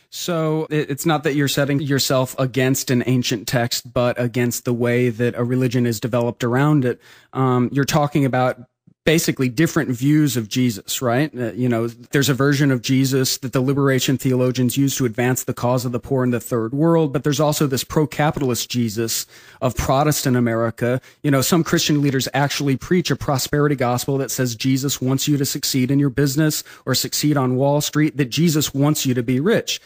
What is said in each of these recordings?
So it's not that you're setting yourself against an ancient text, but against the way that a religion is developed around it. You're talking about basically different views of Jesus, right? There's a version of Jesus that the liberation theologians use to advance the cause of the poor in the third world, but there's also this pro-capitalist Jesus of Protestant America. Some Christian leaders actually preach a prosperity gospel that says Jesus wants you to succeed in your business or succeed on Wall Street, that Jesus wants you to be rich.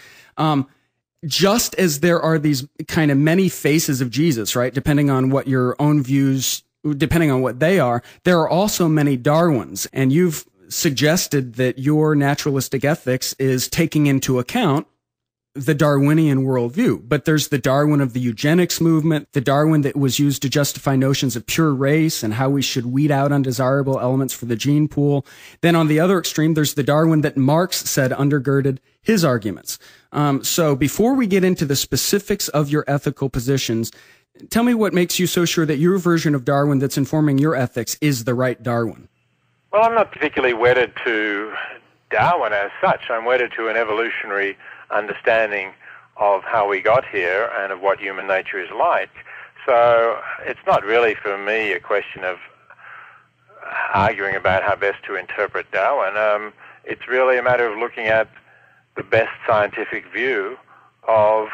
Just as there are these kind of many faces of Jesus, right? Depending on what your own views, depending on what they are, there are also many Darwins. And you've suggested that your naturalistic ethics is taking into account the Darwinian worldview. But there's the Darwin of the eugenics movement, the Darwin that was used to justify notions of pure race and how we should weed out undesirable elements for the gene pool. Then on the other extreme, there's the Darwin that Marx said undergirded his arguments. So before we get into the specifics of your ethical positions, tell me what makes you so sure that your version of Darwin that's informing your ethics is the right Darwin. Well, I'm not particularly wedded to Darwin as such. I'm wedded to an evolutionary understanding of how we got here and of what human nature is like. So it's not really for me a question of arguing about how best to interpret Darwin. It's really a matter of looking at the best scientific view of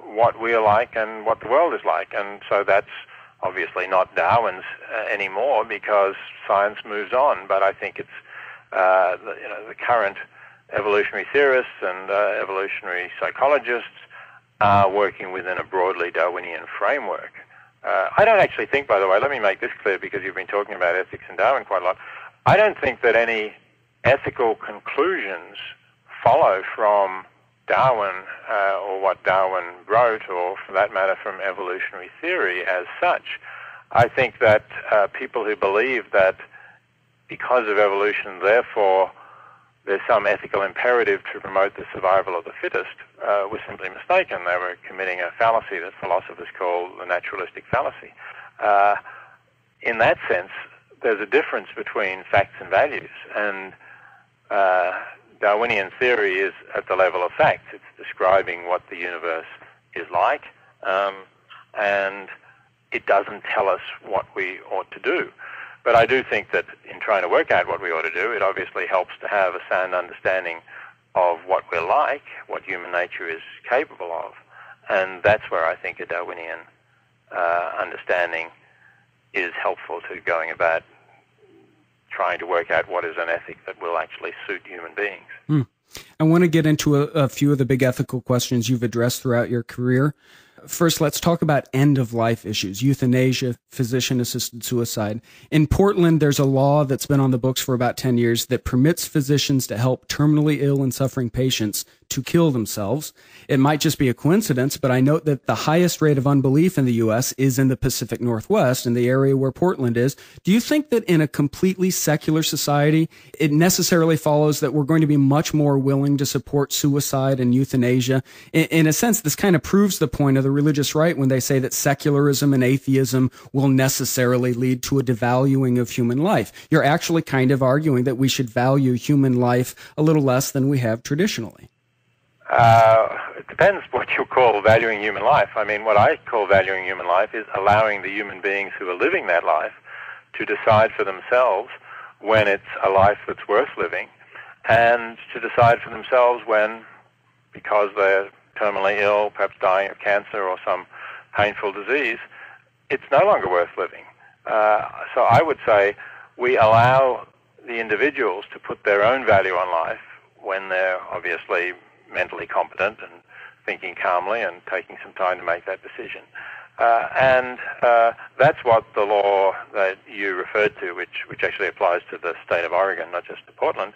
what we are like and what the world is like. And so that's obviously not Darwin's anymore because science moves on. But I think it's the current evolutionary theorists and evolutionary psychologists are working within a broadly Darwinian framework. I don't actually think, by the way, let me make this clear because you've been talking about ethics and Darwin quite a lot. I don't think that any ethical conclusions follow from Darwin or what Darwin wrote, or for that matter from evolutionary theory as such. I think that people who believe that because of evolution, therefore, there's some ethical imperative to promote the survival of the fittest was simply mistaken. They were committing a fallacy that philosophers call the naturalistic fallacy. In that sense, there's a difference between facts and values, and Darwinian theory is at the level of facts. It's describing what the universe is like, and it doesn't tell us what we ought to do. But I do think that in trying to work out what we ought to do, it obviously helps to have a sound understanding of what we're like, what human nature is capable of. And that's where I think a Darwinian understanding is helpful to going about trying to work out what is an ethic that will actually suit human beings. I want to get into a few of the big ethical questions you've addressed throughout your career. First, let's talk about end-of-life issues, euthanasia, physician-assisted suicide. In Portland, there's a law that's been on the books for about 10 years that permits physicians to help terminally ill and suffering patients to kill themselves. It might just be a coincidence, but I note that the highest rate of unbelief in the U.S. is in the Pacific Northwest, in the area where Portland is. Do you think that in a completely secular society, it necessarily follows that we're going to be much more willing to support suicide and euthanasia? In a sense, this kind of proves the point of the religious right when they say that secularism and atheism will necessarily lead to a devaluing of human life. You're actually kind of arguing that we should value human life a little less than we have traditionally. It depends what you call valuing human life. I mean, what I call valuing human life is allowing the human beings who are living that life to decide for themselves when it's a life that's worth living, and to decide for themselves when, because they're terminally ill, perhaps dying of cancer or some painful disease, it's no longer worth living. So I would say we allow the individuals to put their own value on life when they're obviously mentally competent and thinking calmly and taking some time to make that decision. And that's what the law that you referred to, which actually applies to the state of Oregon, not just to Portland,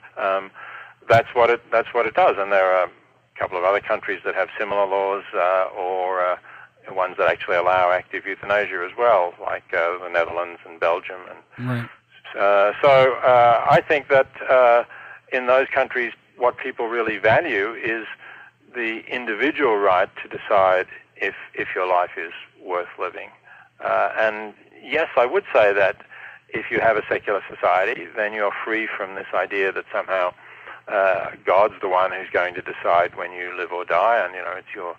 that's what it does. And there are a couple of other countries that have similar laws, or ones that actually allow active euthanasia as well, like the Netherlands and Belgium. And right. So I think that in those countries, what people really value is the individual right to decide if your life is worth living. And yes, I would say that if you have a secular society, then you're free from this idea that somehow God's the one who's going to decide when you live or die, and it's your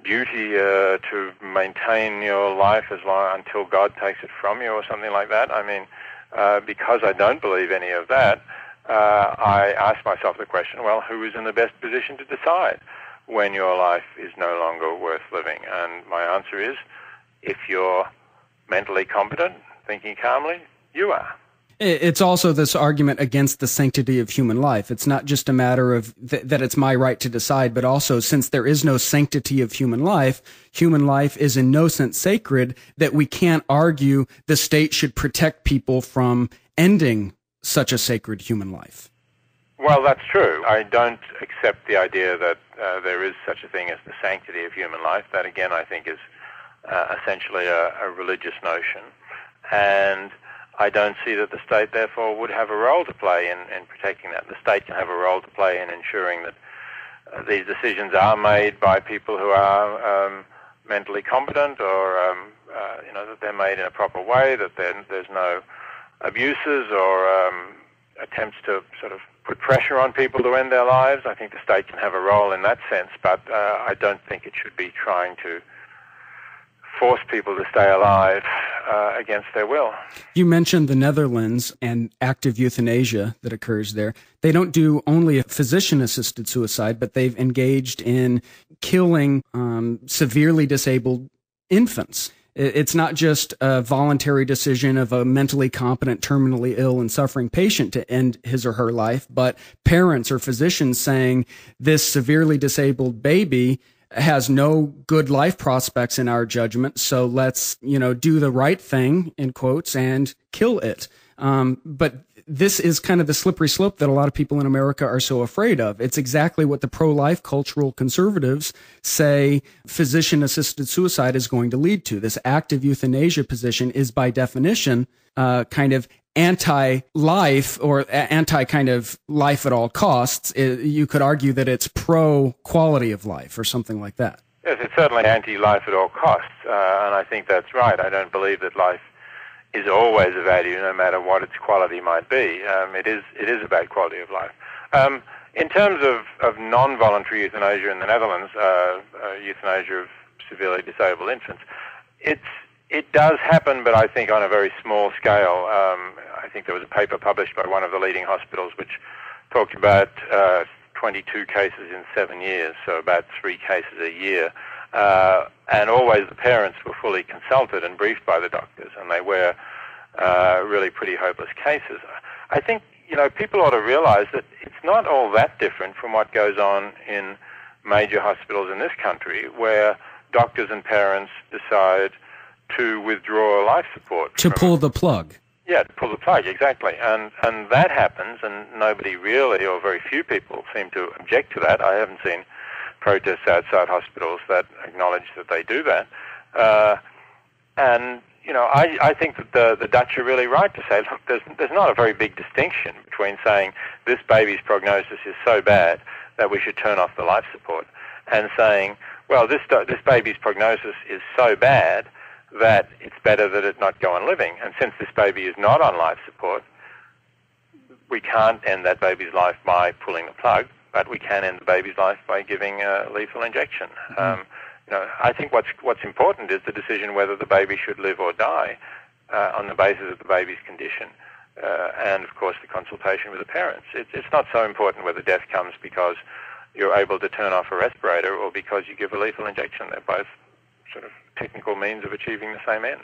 duty to maintain your life until God takes it from you, or something like that. I mean, because I don't believe any of that, I ask myself the question: well, who is in the best position to decide when your life is no longer worth living? And my answer is, if you're mentally competent, thinking calmly, you are. It's also this argument against the sanctity of human life. It's not just a matter of that it's my right to decide, but also, since there is no sanctity of human life is in no sense sacred, that we can't argue the state should protect people from ending such a sacred human life. Well, that's true. I don't accept the idea that there is such a thing as the sanctity of human life. That, again, I think is essentially a religious notion. And I don't see that the state, therefore, would have a role to play in protecting that. The state can have a role to play in ensuring that these decisions are made by people who are mentally competent, or that they're made in a proper way, that there's no abuses or attempts to sort of put pressure on people to end their lives. I think the state can have a role in that sense, but I don't think it should be trying to force people to stay alive against their will. You mentioned the Netherlands and active euthanasia that occurs there. They don't do only a physician-assisted suicide, but they've engaged in killing severely disabled infants. It's not just a voluntary decision of a mentally competent, terminally ill and suffering patient to end his or her life, but parents or physicians saying this severely disabled baby has no good life prospects in our judgment, so let's, do the right thing, in quotes, and kill it. But this is kind of the slippery slope that a lot of people in America are so afraid of. It's exactly what the pro-life cultural conservatives say physician-assisted suicide is going to lead to. This active euthanasia position is, by definition, kind of anti-life, or anti kind of life at all costs. You could argue that it's pro-quality of life or something like that. Yes, it's certainly anti-life at all costs, and I think that's right. I don't believe that life is always a value, no matter what its quality might be. It is about quality of life. In terms of non-voluntary euthanasia in the Netherlands, euthanasia of severely disabled infants, it does happen, but I think on a very small scale. I think there was a paper published by one of the leading hospitals which talked about 22 cases in 7 years, so about 3 cases a year. And always the parents were fully consulted and briefed by the doctors, and they were really pretty hopeless cases. I think, people ought to realize that it's not all that different from what goes on in major hospitals in this country, where doctors and parents decide to withdraw life support. To pull the plug. Yeah, to pull the plug, exactly. And that happens, and nobody really, or very few people, seem to object to that. I haven't seen protests outside hospitals that acknowledge that they do that. I think that the Dutch are really right to say, look, there's not a very big distinction between saying this baby's prognosis is so bad that we should turn off the life support, and saying, well, this baby's prognosis is so bad that it's better that it not go on living. And since this baby is not on life support, we can't end that baby's life by pulling the plug, but we can end the baby's life by giving a lethal injection. I think what's important is the decision whether the baby should live or die on the basis of the baby's condition, and of course the consultation with the parents. It's not so important whether death comes because you're able to turn off a respirator or because you give a lethal injection. They're both sort of technical means of achieving the same end.